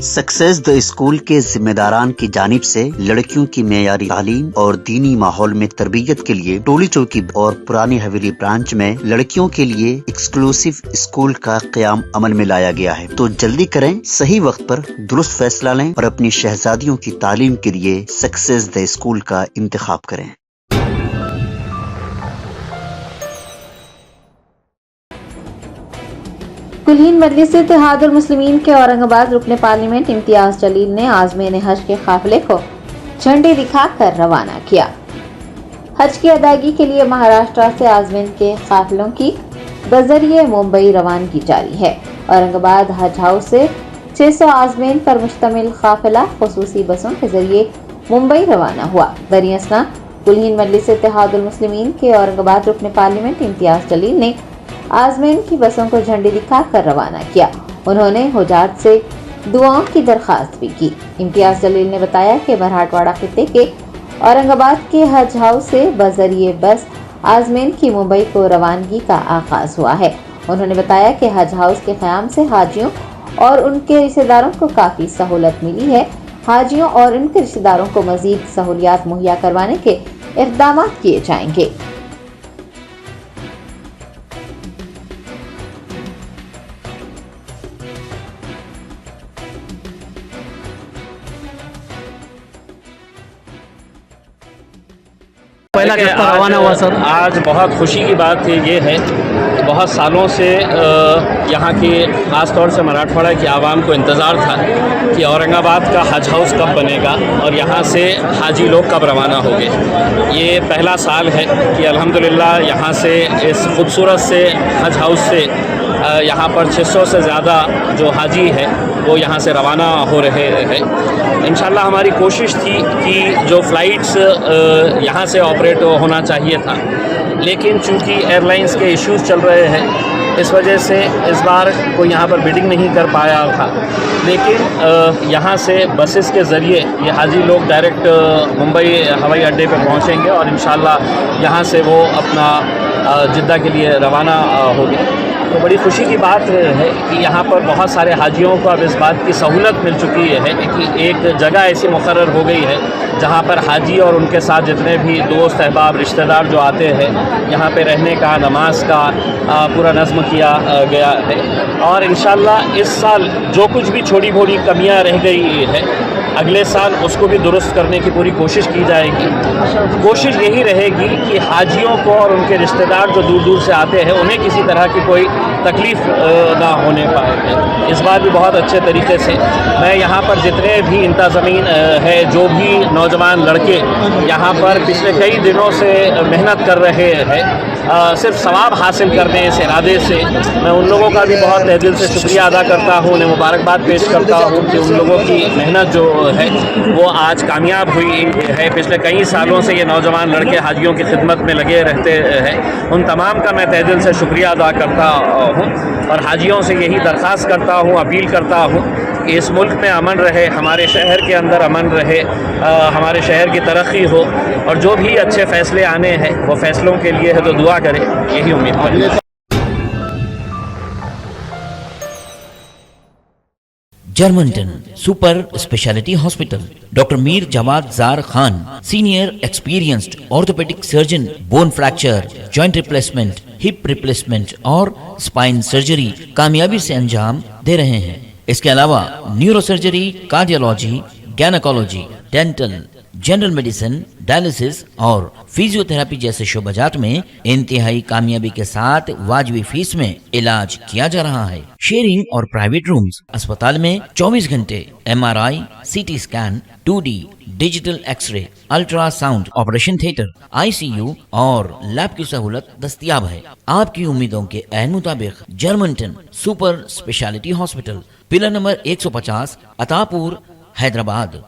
Success the school के जिम्मेदारान की जानिब से लड़कियों की मेयारी तालीम और दीनी माहौल में तरबियत के लिए टोली चौकी और पुरानी हवेली ब्रांच में लड़कियों के लिए एक्सक्लूसिव स्कूल का क़याम अमल में लाया गया है। तो जल्दी करें, सही वक्त पर दुरुस्त फैसला लें और अपनी शहजादियों की तालीम के लिए सक्सेस द स्कूल का इंतखाब करें। कुलीन मजलिस इत्तेहादुल मुस्लिमीन के औरंगाबाद रुकने पार्लियामेंट इम्तियाज जलील ने आज़मीन हज के काफिले को झंडी दिखाकर रवाना किया। हज की अदायगी के लिए महाराष्ट्र से आज़मीन के काफिलों की बजरिए मुंबई रवानगी जारी है। औरंगाबाद हज हाउस से 600 आज़मीन पर मुश्तमिल काफिला खुसूसी बसों के जरिए मुंबई रवाना हुआ। दरियासना कुलीन मजलिस इत्तेहादुल मुस्लिमीन के औरंगाबाद रुकने पार्लियामेंट इम्तियाज जलील ने आज़मीन की बसों को झंडी दिखाकर रवाना किया। उन्होंने हुजात से दुआओं की दरख्वास्त भी की। इम्तियाज जलील ने बताया कि मराठवाड़ा खित्ते के औरंगाबाद के हज हाउस से बजरिए बस आज़मीन की मुंबई को रवानगी का आगाज हुआ है। उन्होंने बताया कि हज हाउस के क़याम से हाजियों और उनके रिश्तेदारों को काफ़ी सहूलत मिली है। हाजियों और उनके रिश्तेदारों को मज़ीद सहूलियात मुहैया करवाने के इक़दाम किए जाएंगे। पहला जत्था रवाना हुआ सर। आज बहुत खुशी की बात ये है कि बहुत सालों से यहाँ की ख़ास तौर से मराठवाड़ा की आवाम को इंतज़ार था कि औरंगाबाद का हज हाउस कब बनेगा और यहाँ से हाजी लोग कब रवाना होंगे। ये पहला साल है कि अल्हम्दुलिल्लाह यहाँ से इस खूबसूरत से हज हाउस से यहाँ पर 600 से ज़्यादा जो हाजी है वो यहाँ से रवाना हो रहे हैं। इंशाल्लाह हमारी कोशिश थी कि जो फ़्लाइट्स यहाँ से ऑपरेट होना चाहिए था, लेकिन चूँकि एयरलाइंस के इश्यूज़ चल रहे हैं इस वजह से इस बार कोई यहाँ पर बिडिंग नहीं कर पाया था। लेकिन यहाँ से बसेस के ज़रिए ये हाजी लोग डायरेक्ट मुंबई हवाई अड्डे पर पहुँचेंगे और इंशाल्लाह यहाँ से वो अपना जिद्दा के लिए रवाना होंगे। तो बड़ी खुशी की बात है कि यहाँ पर बहुत सारे हाजियों को अब इस बात की सहूलत मिल चुकी है कि एक जगह ऐसी मुकर्रर हो गई है जहाँ पर हाजी और उनके साथ जितने भी दोस्त अहबाब रिश्तेदार जो आते हैं यहाँ पे रहने का, नमाज का पूरा नज़्म किया गया है। और इंशाल्लाह इस साल जो कुछ भी छोटी मोटी कमियाँ रह गई है अगले साल उसको भी दुरुस्त करने की पूरी कोशिश की जाएगी। कोशिश यही रहेगी कि हाजियों को और उनके रिश्तेदार जो दूर दूर से आते हैं उन्हें किसी तरह की कोई तकलीफ़ ना होने पाए। इस बार भी बहुत अच्छे तरीके से मैं यहाँ पर जितने भी इंतज़ामीन है, जो भी नौजवान लड़के यहाँ पर पिछले कई दिनों से मेहनत कर रहे हैं सिर्फ सवाब हासिल करने इस इरादे से, मैं उन लोगों का भी बहुत तहे दिल से शुक्रिया अदा करता हूँ, उन्हें मुबारकबाद पेश करता हूँ कि उन लोगों की मेहनत जो है वो आज कामयाब हुई है। पिछले कई सालों से ये नौजवान लड़के हाजियों की खिदमत में लगे रहते हैं। उन तमाम का मैं तहे दिल से शुक्रिया अदा करता हूँ और हाजियों से यही दरख्वास्त करता हूँ, अपील करता हूँ कि इस मुल्क में अमन रहे, हमारे शहर के अंदर अमन रहे, हमारे शहर की तरक्की हो और जो भी अच्छे फ़ैसले आने हैं वो फ़ैसलों के लिए है तो दुआ करें, यही उम्मीद है। Germanten super speciality hospital, doctor Mir Jawad Jar Khan, senior experienced orthopaedic surgeon, bone fracture, joint replacement, hip replacement और स्पाइन सर्जरी कामयाबी से अंजाम दे रहे हैं। इसके अलावा neuro surgery, cardiology, gynaecology, dental, general medicine, dialysis और फिजियोथेरेपी जैसे शोबाजात में इंतहाई कामयाबी के साथ वाजिबी फीस में इलाज किया जा रहा है। शेयरिंग और प्राइवेट रूम्स, अस्पताल में 24 घंटे MRI, CT scan, 2D digital x-ray, ultrasound, operation theatre, ICU और लैब की सहूलत दस्तयाब है। आपकी उम्मीदों के ऐन मुताबिक Germanten super speciality hospital, pillar number 150, Attapur, Hyderabad.